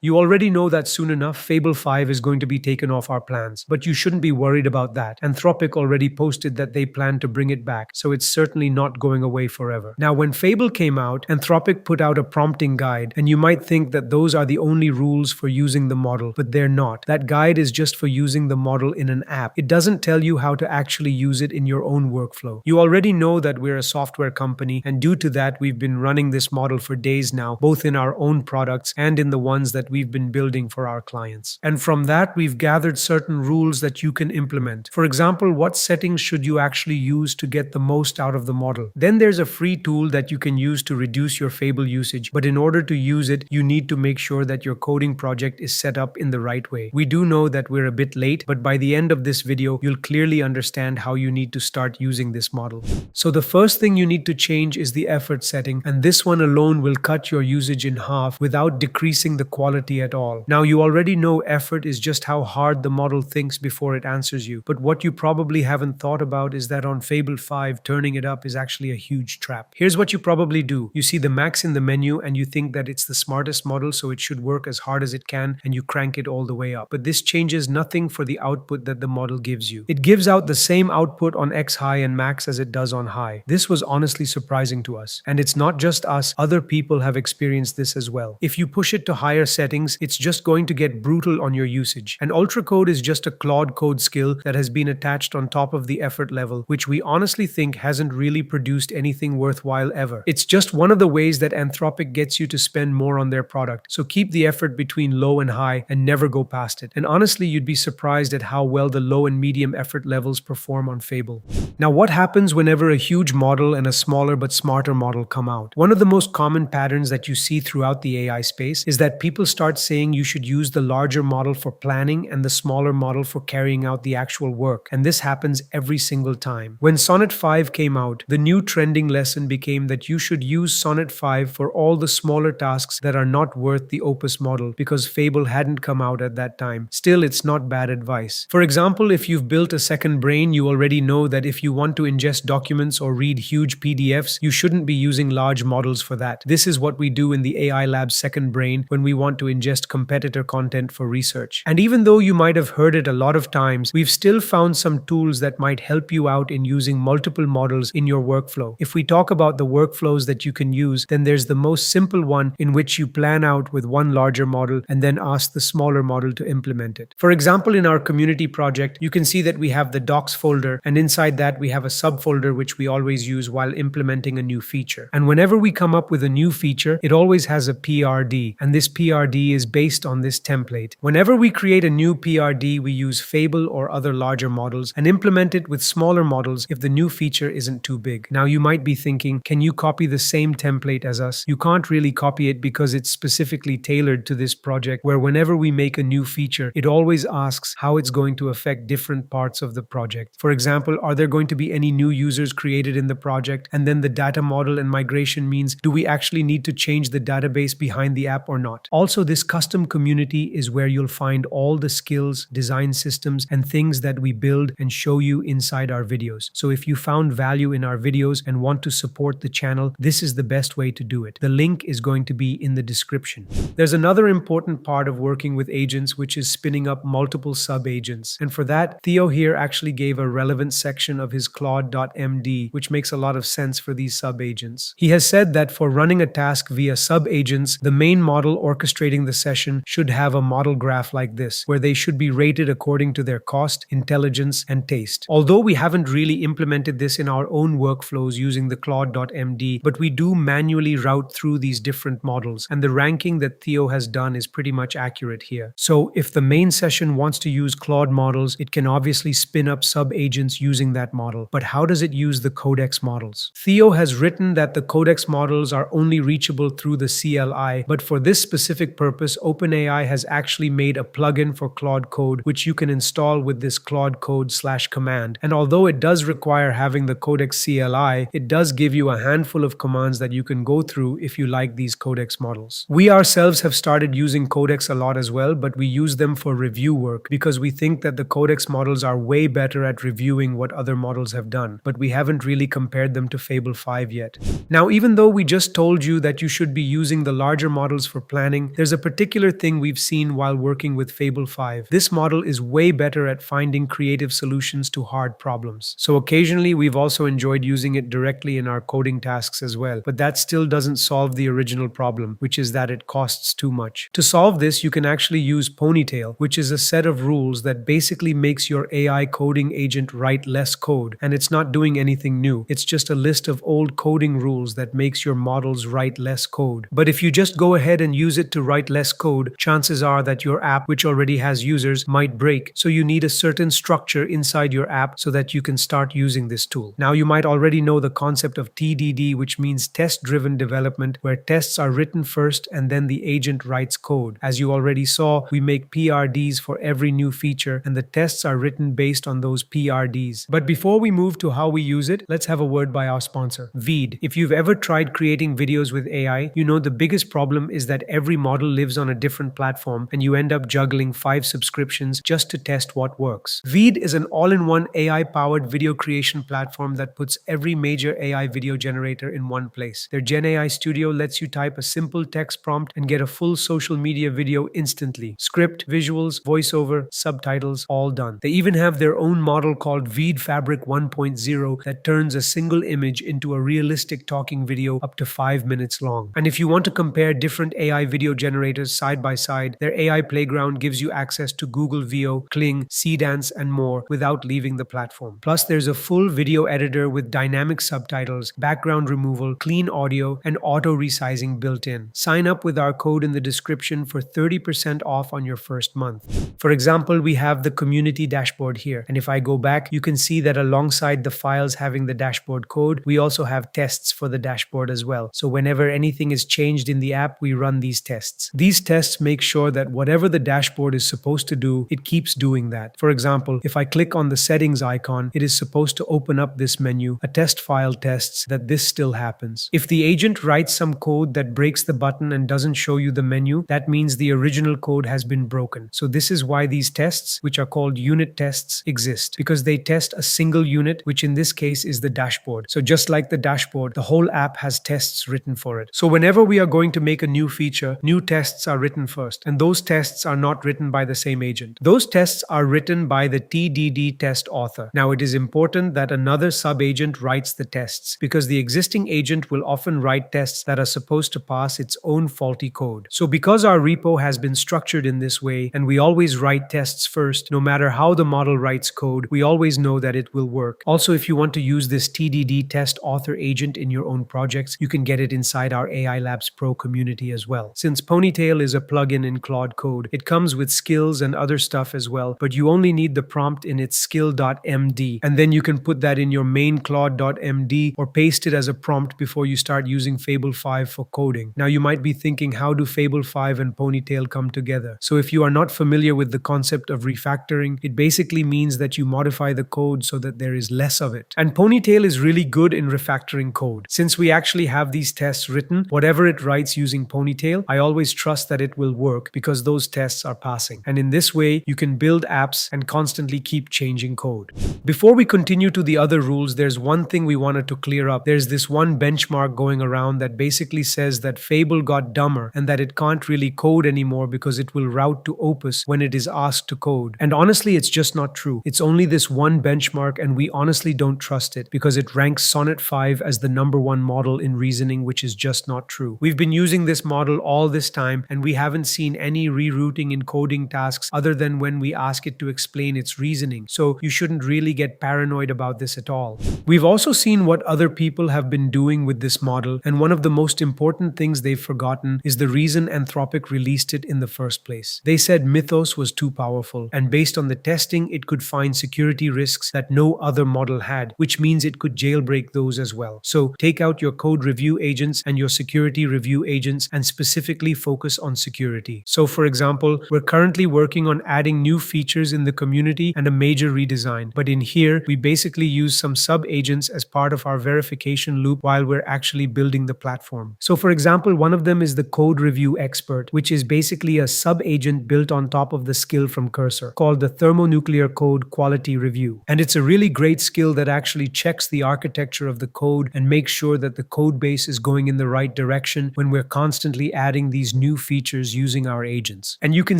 You already know that soon enough, Fable 5 is going to be taken off our plans, but you shouldn't be worried about that. Anthropic already posted that they plan to bring it back, so it's certainly not going away forever. Now, when Fable came out, Anthropic put out a prompting guide, and you might think that those are the only rules for using the model, but they're not. That guide is just for using the model in an app. It doesn't tell you how to actually use it in your own workflow. You already know that we're a software company, and due to that, we've been running this model for days now, both in our own products and in the ones that we've been building for our clients. And from that, we've gathered certain rules that you can implement. For example, what settings should you actually use to get the most out of the model? Then there's a free tool that you can use to reduce your Fable usage, but in order to use it, you need to make sure that your coding project is set up in the right way. We do know that we're a bit late, but by the end of this video, you'll clearly understand how you need to start using this model. So the first thing you need to change is the effort setting, and this one alone will cut your usage in half without decreasing the quality at all. Now, you already know effort is just how hard the model thinks before it answers you, but what you probably haven't thought about is that on Fable 5, turning it up is actually a huge trap. Here's what you probably do. You see the max in the menu and you think that it's the smartest model, so it should work as hard as it can, and you crank it all the way up. But this changes nothing for the output that the model gives you. It gives out the same output on X high and max as it does on high. This was honestly surprising to us. And it's not just us, other people have experienced this as well. If you push it to higher settings, it's just going to get brutal on your usage. And Ultra Code is just a Claude Code skill that has been attached on top of the effort level, which we honestly think hasn't really produced anything worthwhile ever. It's just one of the ways that Anthropic gets you to spend more on their product. So keep the effort between low and high and never go past it. And honestly, you'd be surprised at how well the low and medium effort levels perform on Fable. Now, what happens whenever a huge model and a smaller but smarter model come out? One of the most common patterns that you see throughout the AI space is that people start saying you should use the larger model for planning and the smaller model for carrying out the actual work. And this happens every single time. When Sonnet 5 came out, the new trending lesson became that you should use Sonnet 5 for all the smaller tasks that are not worth the Opus model, because Fable hadn't come out at that time. Still, it's not bad advice. For example, if you've built a second brain, you already know that if you want to ingest documents or read huge PDFs, you shouldn't be using large models for that. This is what we do in the AI Lab's second brain when we want to ingest competitor content for research. And even though you might have heard it a lot of times, we've still found some tools that might help you out in using multiple models in your workflow. If we talk about the workflows that you can use, then there's the most simple one in which you plan out with one larger model and then ask the smaller model to implement it. For example, in our community project, you can see that we have the docs folder, and inside that we have a subfolder which we always use while implementing a new feature. And whenever we come up with a new feature, it always has a PRD, and this PRD is based on this template. Whenever we create a new PRD, we use Fable or other larger models and implement it with smaller models if the new feature isn't too big. Now, you might be thinking, can you copy the same template as us? You can't really copy it because it's specifically tailored to this project, where whenever we make a new feature, it always asks how it's going to affect different parts of the project. For example, are there going to be any new users created in the project? And then the data model and migration means, do we actually need to change the database behind the app or not? Also, this custom community is where you'll find all the skills, design systems, and things that we build and show you inside our videos. So if you found value in our videos and want to support the channel, this is the best way to do it. The link is going to be in the description. There's another important part of working with agents, which is spinning up multiple sub-agents. And for that, Theo here actually gave a relevant section of his Claude.md, which makes a lot of sense for these sub-agents. He has said that for running a task via sub-agents, the main model orchestrating the session should have a model graph like this, where they should be rated according to their cost, intelligence, and taste. Although we haven't really implemented this in our own workflows using the Claude.md, but we do manually route through these different models, and the ranking that Theo has done is pretty much accurate here. So if the main session wants to use Claude models, it can obviously spin up sub-agents using that model. But how does it use the Codex models? Theo has written that the Codex models are only reachable through the CLI, but for this specific purpose, OpenAI has actually made a plugin for Claude Code, which you can install with this Claude Code/command. And although it does require having the Codex CLI, it does give you a handful of commands that you can go through if you like these Codex models. We ourselves have started using Codex a lot as well, but we use them for review work because we think that the Codex models are way better at reviewing what other models have done, but we haven't really compared them to Fable 5 yet. Now, even though we just told you that you should be using the larger models for planning, there's there's a particular thing we've seen while working with Fable 5. This model is way better at finding creative solutions to hard problems. So occasionally we've also enjoyed using it directly in our coding tasks as well, but that still doesn't solve the original problem, which is that it costs too much. To solve this, you can actually use Ponytail, which is a set of rules that basically makes your AI coding agent write less code, and it's not doing anything new. It's just a list of old coding rules that makes your models write less code. But if you just go ahead and use it to write less code, chances are that your app, which already has users, might break. So you need a certain structure inside your app so that you can start using this tool. Now you might already know the concept of TDD, which means test-driven development, where tests are written first and then the agent writes code. As you already saw, we make PRDs for every new feature, and the tests are written based on those PRDs. But before we move to how we use it, let's have a word by our sponsor, Veed. If you've ever tried creating videos with AI, you know the biggest problem is that every model lives on a different platform and you end up juggling 5 subscriptions just to test what works. Veed is an all-in-one AI-powered video creation platform that puts every major AI video generator in one place. Their Gen AI Studio lets you type a simple text prompt and get a full social media video instantly. Script, visuals, voiceover, subtitles, all done. They even have their own model called Veed Fabric 1.0 that turns a single image into a realistic talking video up to 5 minutes long. And if you want to compare different AI video generators side by side, their AI Playground gives you access to Google VO, Kling, Seedance, and more without leaving the platform. Plus, there's a full video editor with dynamic subtitles, background removal, clean audio, and auto resizing built in. Sign up with our code in the description for 30% off on your first month. For example, we have the community dashboard here, and if I go back, you can see that alongside the files having the dashboard code, we also have tests for the dashboard as well. So whenever anything is changed in the app, we run these tests. These tests make sure that whatever the dashboard is supposed to do, it keeps doing that. For example, if I click on the settings icon, it is supposed to open up this menu. A test file tests that this still happens. If the agent writes some code that breaks the button and doesn't show you the menu, that means the original code has been broken. So this is why these tests, which are called unit tests, exist, because they test a single unit, which in this case is the dashboard. So just like the dashboard, the whole app has tests written for it. So whenever we are going to make a new feature, new tests are written first, and those tests are not written by the same agent. Those tests are written by the TDD test author. Now it is important that another sub-agent writes the tests, because the existing agent will often write tests that are supposed to pass its own faulty code. So because our repo has been structured in this way, and we always write tests first, no matter how the model writes code, we always know that it will work. Also, if you want to use this TDD test author agent in your own projects, you can get it inside our AI Labs Pro community as well. Since Ponytail is a plugin in Claude Code, it comes with skills and other stuff as well, but you only need the prompt in its skill.md, and then you can put that in your main claude.md or paste it as a prompt before you start using Fable 5 for coding. Now you might be thinking, how do Fable 5 and Ponytail come together? So if you are not familiar with the concept of refactoring, it basically means that you modify the code so that there is less of it. And Ponytail is really good in refactoring code. Since we actually have these tests written, whatever it writes using Ponytail, I always trust that it will work because those tests are passing. And in this way, you can build apps and constantly keep changing code. Before we continue to the other rules, there's one thing we wanted to clear up. There's this one benchmark going around that basically says that Fable got dumber and that it can't really code anymore because it will route to Opus when it is asked to code. And honestly, it's just not true. It's only this one benchmark, and we honestly don't trust it because it ranks Sonnet 5 as the #1 model in reasoning, which is just not true. We've been using this model all this time, and we haven't seen any rerouting in coding tasks other than when we ask it to explain its reasoning. So you shouldn't really get paranoid about this at all. We've also seen what other people have been doing with this model, and one of the most important things they've forgotten is the reason Anthropic released it in the first place. They said Mythos was too powerful, and based on the testing, it could find security risks that no other model had, which means it could jailbreak those as well. So take out your code review agents and your security review agents and specifically focus on security. So for example, we're currently working on adding new features in the community and a major redesign. But in here, we basically use some sub-agents as part of our verification loop while we're actually building the platform. So for example, one of them is the code review expert, which is basically a sub-agent built on top of the skill from Cursor called the thermonuclear code quality review. And it's a really great skill that actually checks the architecture of the code and makes sure that the code base is going in the right direction when we're constantly adding these new features using our agents. And you can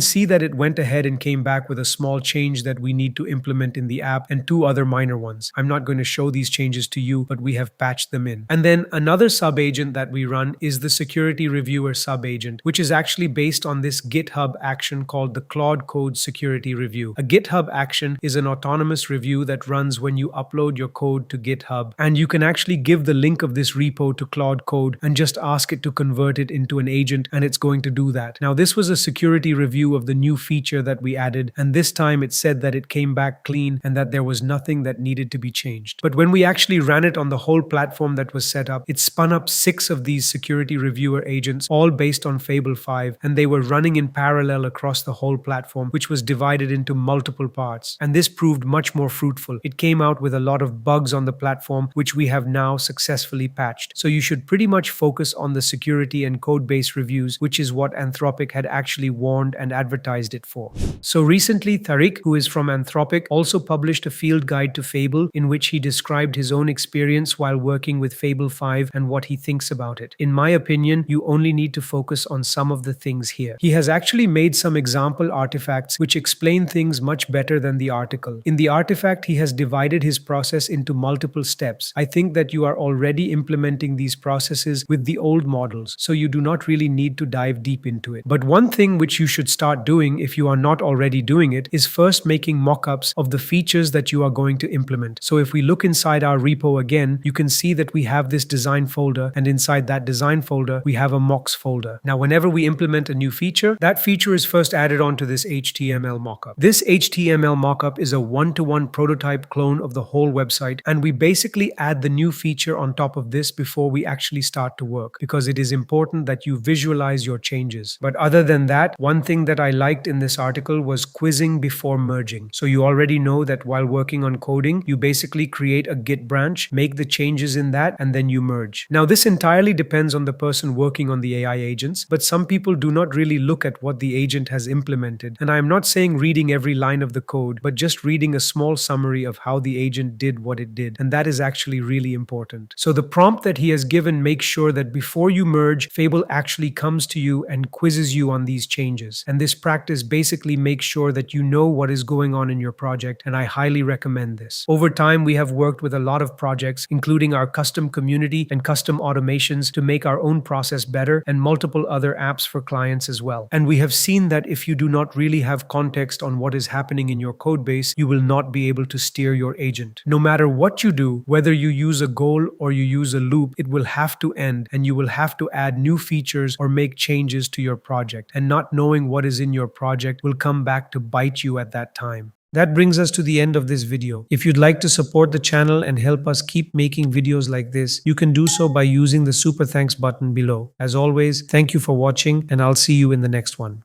see that it went ahead and came back with a small change that we need to implement in the app and two other minor ones. I'm not going to show these changes to you, but we have patched them in. And then another sub-agent that we run is the security reviewer sub-agent, which is actually based on this GitHub action called the Claude Code Security Review. A GitHub action is an autonomous review that runs when you upload your code to GitHub, and you can actually give the link of this repo to Claude Code and just ask it to convert it into an agent, and it's going to do that. Now, this was a security review of the new feature that we added, and this time it said that it came back clean and that there was nothing that needed to be changed. But when we actually ran it on the whole platform that was set up, it spun up 6 of these security reviewer agents, all based on Fable 5, and they were running in parallel across the whole platform, which was divided into multiple parts. And this proved much more fruitful. It came out with a lot of bugs on the platform, which we have now successfully patched. So you should pretty much focus on the security and code-based reviews, which is what Anthropic had actually warned and advertised it for. So recently, Tariq, who is from Anthropic, also published a field guide to Fable in which he described his own experience while working with Fable 5 and what he thinks about it. In my opinion, you only need to focus on some of the things here. He has actually made some example artifacts which explain things much better than the article. In the artifact, he has divided his process into multiple steps. I think that you are already implementing these processes with the old models, so you do not really need to dive deep into it. But one thing which you should start doing if you are not already doing it is first making mockups of the features that you are going to implement. So if we look inside our repo again, you can see that we have this design folder, and inside that design folder, we have a mocks folder. Now, whenever we implement a new feature, that feature is first added onto this HTML mockup. This HTML mockup is a one-to-one prototype clone of the whole website, and we basically add the new feature on top of this before we actually start to work, because it is important that you visualize your changes. But other than that, one thing that I liked in this article was quizzing before merging. So you already know that while working on coding, you basically create a Git branch, make the changes in that, and then you merge. Now, this entirely depends on the person working on the AI agents, but some people do not really look at what the agent has implemented. And I am not saying reading every line of the code, but just reading a small summary of how the agent did what it did. And that is actually really important. So the prompt that he has given makes sure that before you merge, Fable actually comes to you and quizzes you on these changes. And this practice basically makes sure that you know what is going on in your project, and I highly recommend this. Over time, we have worked with a lot of projects, including our custom community and custom automations to make our own process better, and multiple other apps for clients as well. And we have seen that if you do not really have context on what is happening in your code base, you will not be able to steer your agent. No matter what you do, whether you use a goal or you use a loop, it will have to end, and you will have to add new features or make changes to your project. And not knowing what is in your project will come back to bite you at that time. That brings us to the end of this video. If you'd like to support the channel and help us keep making videos like this, you can do so by using the super thanks button below. As always, thank you for watching, and I'll see you in the next one.